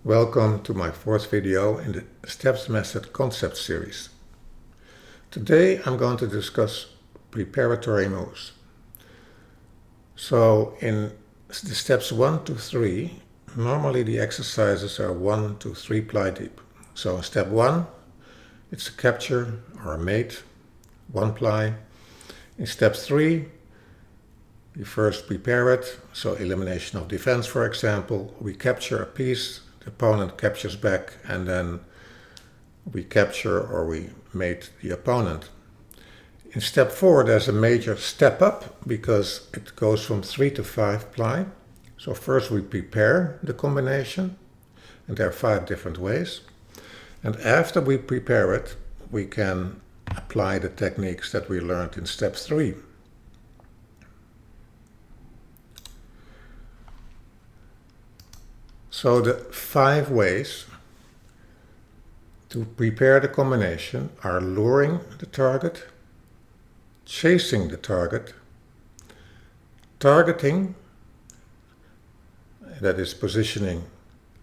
Welcome to my fourth video in the Steps Method concept series. Today I'm going to discuss preparatory moves. So in the steps 1 to 3, normally the exercises are 1 to 3 ply deep. So in step 1, it's a capture or a mate, 1 ply. In step 3, we first prepare it, so elimination of defense, for example. We capture a piece, the opponent captures back, and then we capture or we mate the opponent. In step 4, there's a major step up because it goes from 3 to 5 ply. So first we prepare the combination, and there are 5 different ways. And after we prepare it, we can apply the techniques that we learned in step 3. So the 5 ways to prepare the combination are luring the target, chasing the target, targeting, that is positioning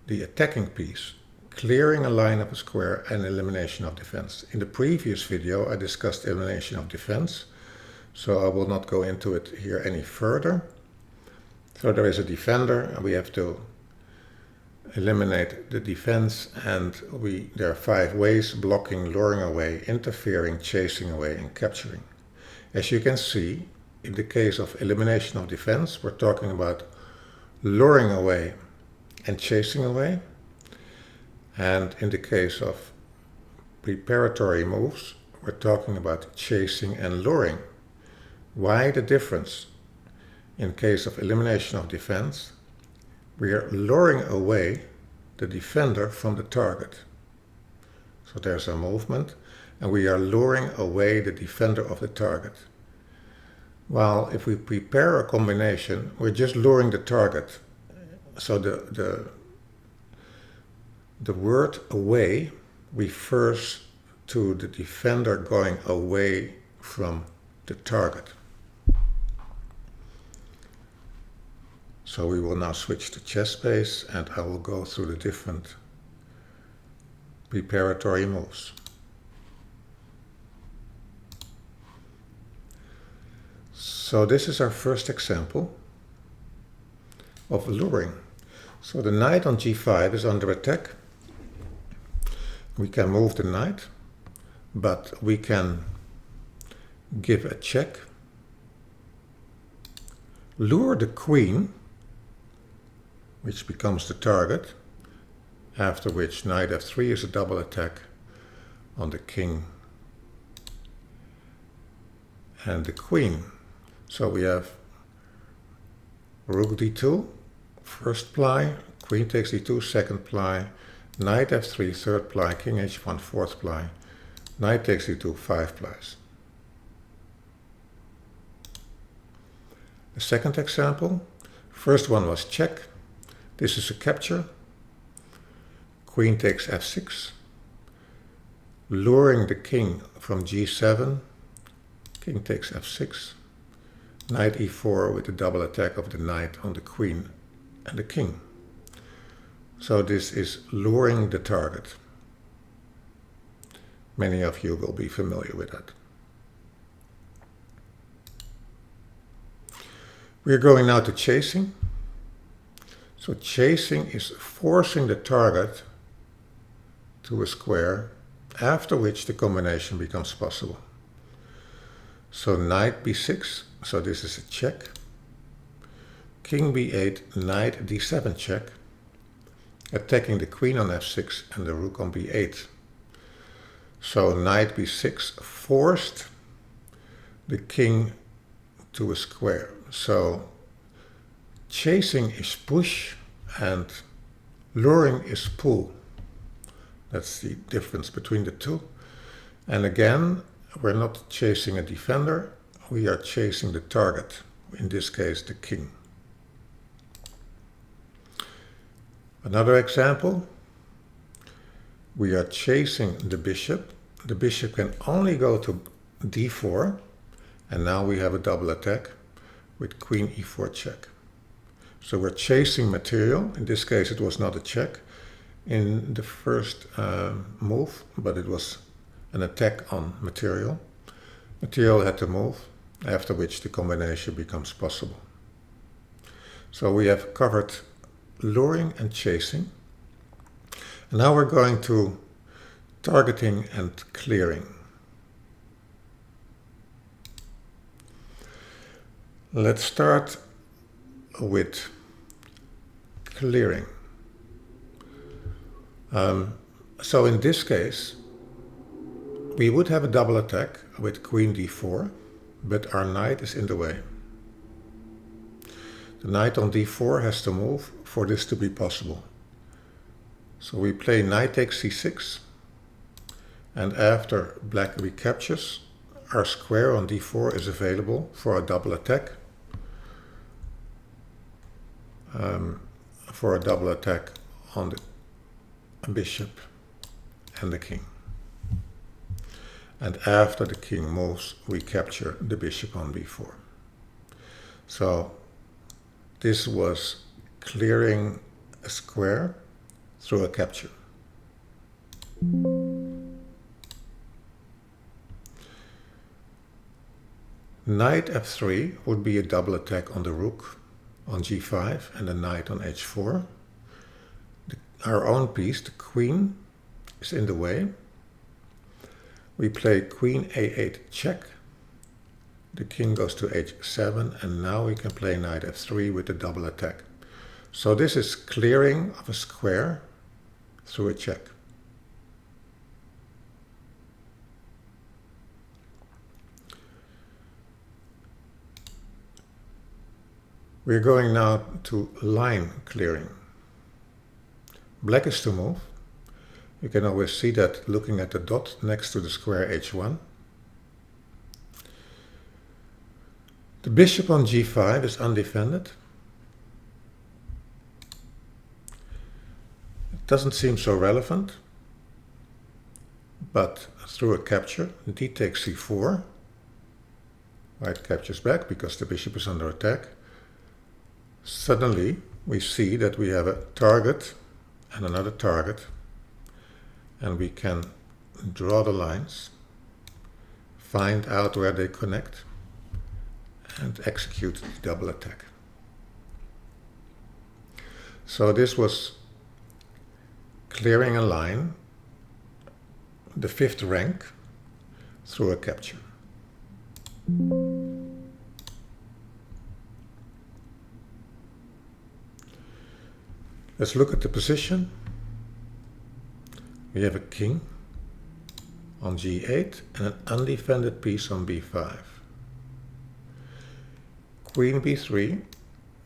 the attacking piece, clearing a line of a square, and elimination of defense. In the previous video I discussed elimination of defense, so I will not go into it here any further. So there is a defender and we have to eliminate the defense, and there are 5 ways: blocking, luring away, interfering, chasing away, and capturing. As you can see, in the case of elimination of defense, we're talking about luring away and chasing away. And in the case of preparatory moves, we're talking about chasing and luring. Why the difference? In case of elimination of defense, we are luring away the defender from the target. So there's a movement, and we are luring away the defender of the target. While if we prepare a combination, we're just luring the target. So the word away refers to the defender going away from the target. So we will now switch to chess space, and I will go through the different preparatory moves. So this is our first example of luring. So the knight on g5 is under attack. We can move the knight, but we can give a check, lure the queen, which becomes the target, after which knight f3 is a double attack on the king and the queen. So we have rook d2, first ply, queen takes d2, second ply, knight f3, third ply, king h1, fourth ply, knight takes d2, 5 plies. The second example, first one was check. This is a capture. Queen takes f6, luring the king from g7, king takes f6, knight e4 with the double attack of the knight on the queen and the king. So this is luring the target. Many of you will be familiar with that. We are going now to chasing. So chasing is forcing the target to a square, after which the combination becomes possible. So knight b6, so this is a check. King b8, knight d7 check, attacking the queen on f6 and the rook on b8. So knight b6 forced the king to a square. So chasing is push and luring is pull. That's the difference between the two. And again, we're not chasing a defender, we are chasing the target, in this case the king. Another example, we are chasing the bishop. The bishop can only go to d4, and now we have a double attack with queen e4 check. So we're chasing material. In this case it was not a check. in the first move, but it was an attack on material. Material had to move, after which the combination becomes possible. So we have covered luring and chasing. And now we're going to targeting and clearing. Let's start with clearing. So in this case, we would have a double attack with queen d4, but our knight is in the way. The knight on d4 has to move for this to be possible. So we play knight takes c6, and after black recaptures, our square on d4 is available for a double attack. On the bishop and the king. And after the king moves, we capture the bishop on b4. So this was clearing a square through a capture. Knight f3 would be a double attack on the rook on g5 and the knight on h4. Our own piece, the queen, is in the way. We play queen a8 check. The king goes to h7, and now we can play knight f3 with the double attack. So this is clearing of a square through a check. We're going now to line clearing. Black is to move. You can always see that looking at the dot next to the square h1. The bishop on g5 is undefended. It doesn't seem so relevant, but through a capture, d takes c4. White captures back because the bishop is under attack. Suddenly we see that we have a target and another target, and we can draw the lines, find out where they connect, and execute the double attack. So this was clearing a line, the 5th rank, through a capture. Let's look at the position. We have a king on g8 and an undefended piece on b5. Queen b3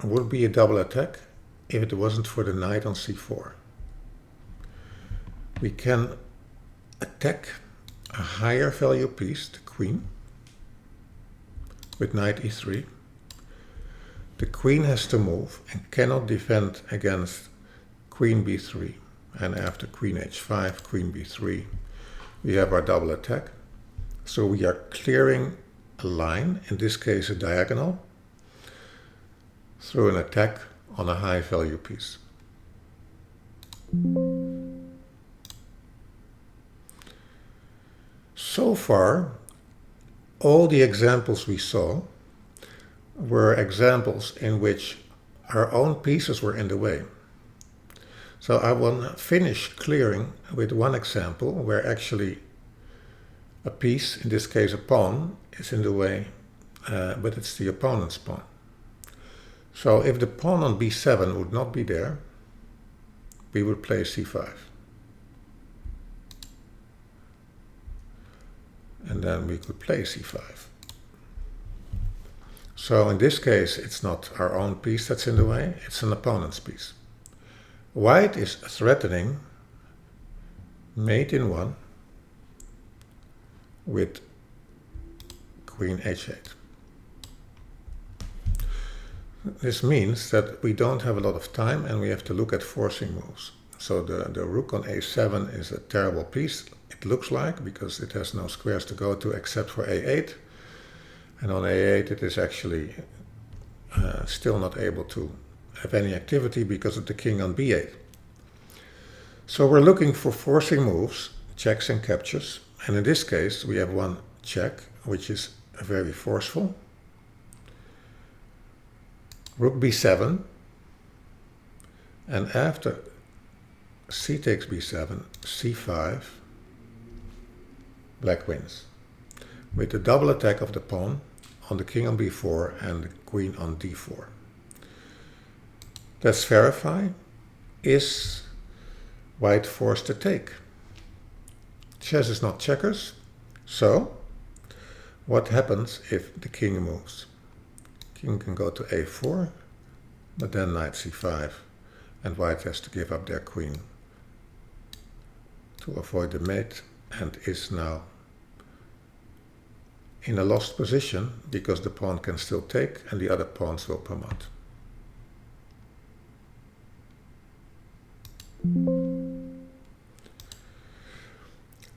would be a double attack if it wasn't for the knight on c4. We can attack a higher value piece, the queen, with knight e3. The queen has to move and cannot defend against queen b3, and after queen h5, queen b3, we have our double attack. So we are clearing a line, in this case a diagonal, through an attack on a high value piece. So far, all the examples we saw were examples in which our own pieces were in the way. So I want to finish clearing with one example where actually a piece, in this case a pawn, is in the way, but it's the opponent's pawn. So if the pawn on b7 would not be there, we would play c5. And then we could play c5. So in this case, it's not our own piece that's in the way, it's an opponent's piece. White is threatening mate in 1 with queen h8. This means that we don't have a lot of time and we have to look at forcing moves. So the rook on a7 is a terrible piece, it looks like, because it has no squares to go to except for a8. And on a8 it is actually still not able to have any activity because of the king on b8. So we're looking for forcing moves, checks and captures, and in this case we have one check which is very forceful. Rook b7, and after c takes b7, c5, black wins, with the double attack of the pawn on the king on b4 and the queen on d4. Let's verify. Is white forced to take? Chess is not checkers, so what happens if the king moves? King can go to a4, but then knight c5, and white has to give up their queen to avoid the mate, and is now in a lost position because the pawn can still take and the other pawns will promote.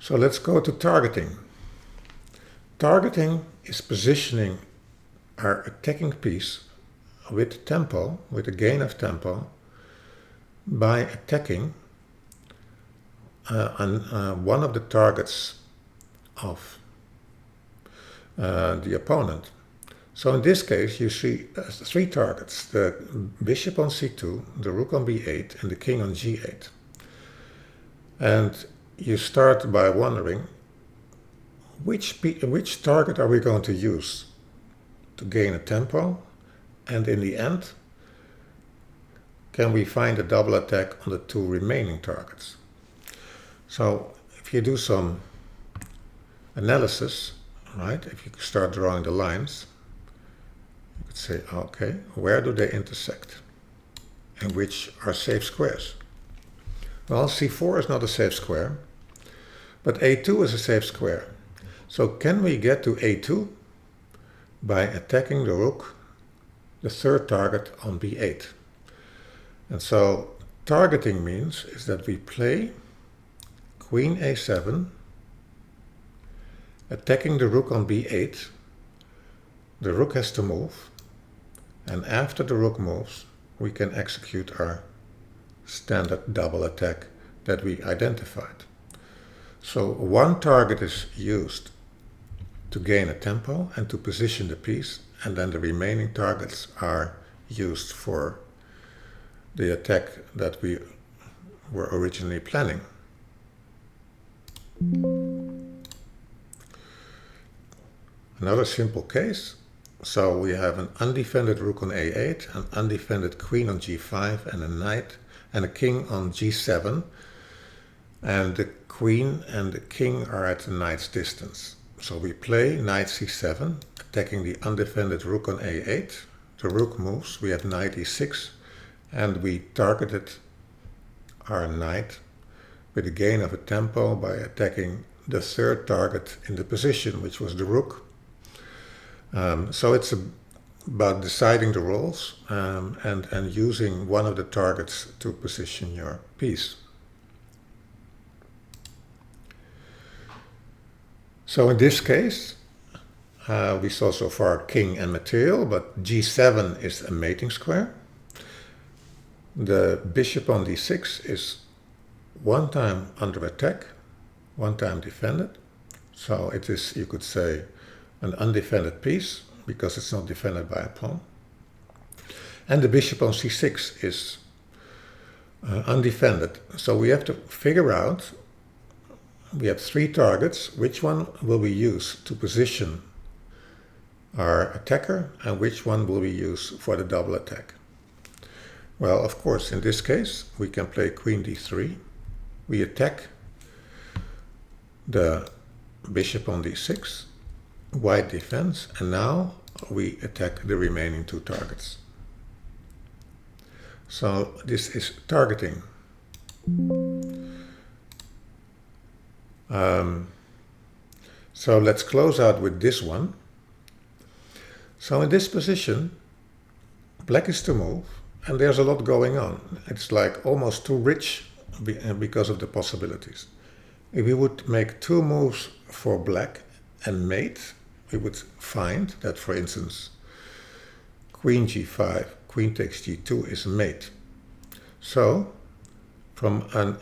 So let's go to targeting. Targeting is positioning our attacking piece with tempo, with a gain of tempo, by attacking one of the targets of the opponent. So in this case you see three targets: the bishop on c2, the rook on b8, and the king on g8. And you start by wondering, which target are we going to use to gain a tempo, and in the end, can we find a double attack on the two remaining targets? So if you do some analysis, right, if you start drawing the lines, you could say, okay, where do they intersect? And which are safe squares? Well, c4 is not a safe square, but a2 is a safe square. So can we get to a2 by attacking the rook, the third target on b8? And so targeting means is that we play queen a7, attacking the rook on b8. The rook has to move, and after the rook moves, we can execute our standard double attack that we identified. So one target is used to gain a tempo and to position the piece, and then the remaining targets are used for the attack that we were originally planning. Another simple case. So we have an undefended rook on a8, an undefended queen on g5, and a knight and a king on g7. And the queen and the king are at the knight's distance. So we play knight c7, attacking the undefended rook on a8. The rook moves, we have knight e6, and we targeted our knight with a gain of a tempo by attacking the third target in the position, which was the rook. So it's about deciding the roles and using one of the targets to position your piece. So in this case, we saw so far king and material, but g7 is a mating square. The bishop on d6 is one time under attack, one time defended. So it is, you could say, an undefended piece because it's not defended by a pawn. And the bishop on c6 is undefended. So we have to figure out, we have three targets, which one will we use to position our attacker and which one will we use for the double attack. Well, of course, in this case, we can play queen d3. We attack the bishop on d6, white defends, and now we attack the remaining two targets. So this is targeting. So let's close out with this one. So in this position, black is to move, and there's a lot going on. It's like almost too rich because of the possibilities. If we would make two moves for black and mate, we would find that, for instance, queen g5, queen takes g2 is mate. So from an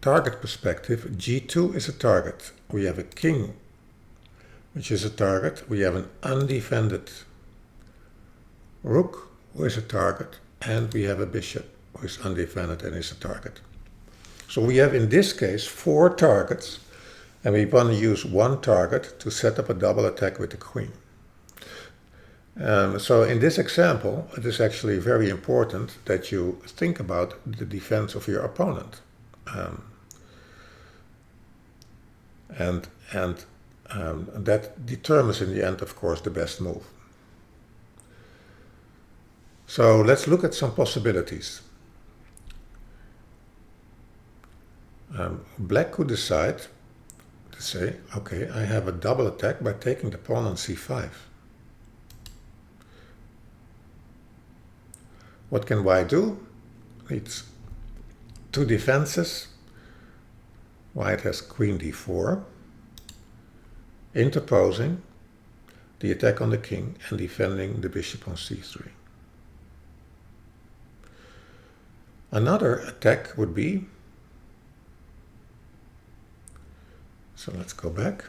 target perspective, G2 is a target. We have a king, which is a target. We have an undefended rook, who is a target. And we have a bishop, who is undefended and is a target. So we have, in this case, 4 targets. And we want to use one target to set up a double attack with the queen. So in this example, it is actually very important that you think about the defense of your opponent. And that determines in the end, of course, the best move. So let's look at some possibilities. Black could decide to say, okay, I have a double attack by taking the pawn on c5. What can white do? It's 2 defenses. White has queen d4, interposing the attack on the king and defending the bishop on c3. Another attack would be, so let's go back,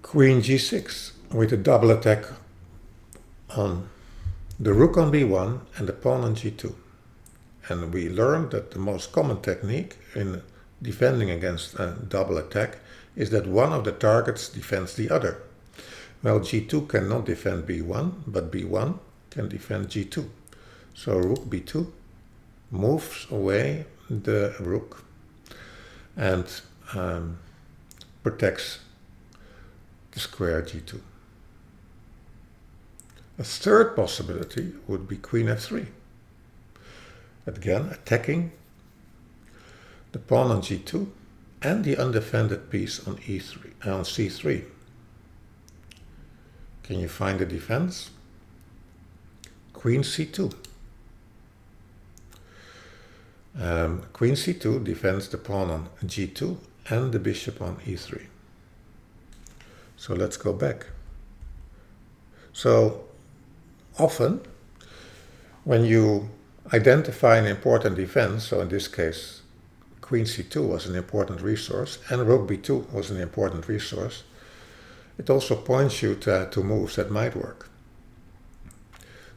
queen g6 with a double attack on the rook on b1 and the pawn on g2. And we learned that the most common technique in defending against a double attack is that one of the targets defends the other. Well, g2 cannot defend b1, but b1 can defend g2. So rook b2 moves away the rook and protects the square g2. A third possibility would be queen f3. Again, attacking the pawn on g2 and the undefended piece on on c3. Can you find the defense? Queen c2. Queen c2 defends the pawn on g2 and the bishop on e3. So let's go back. So often, when you identify an important defense, so in this case, queen c2 was an important resource and rook b2 was an important resource, it also points you to moves that might work.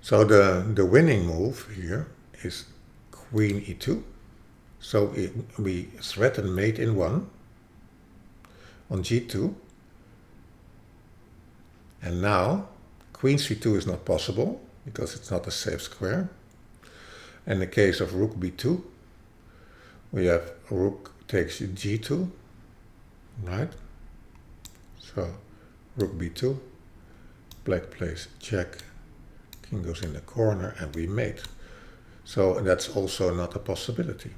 So the winning move here is queen e2. So we threaten mate in 1 on g2. And now queen c2 is not possible because it's not a safe square. In the case of rook b2, we have rook takes g2, right? So rook b2, black plays check, king goes in the corner and we mate. So that's also not a possibility.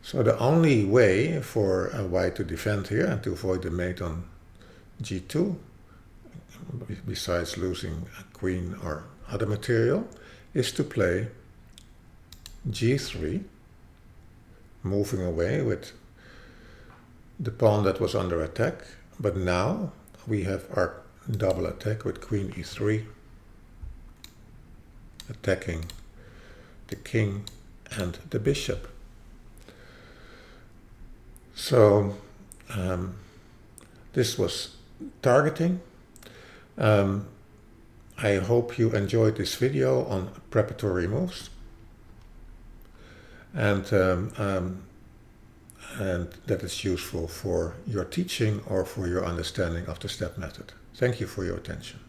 So the only way for white to defend here and to avoid the mate on g2, besides losing a queen or other material, is to play g3, moving away with the pawn that was under attack. But now we have our double attack with queen e3, attacking the king and the bishop. So this was targeting. I hope you enjoyed this video on preparatory moves, and that is useful for your teaching or for your understanding of the step method. Thank you for your attention.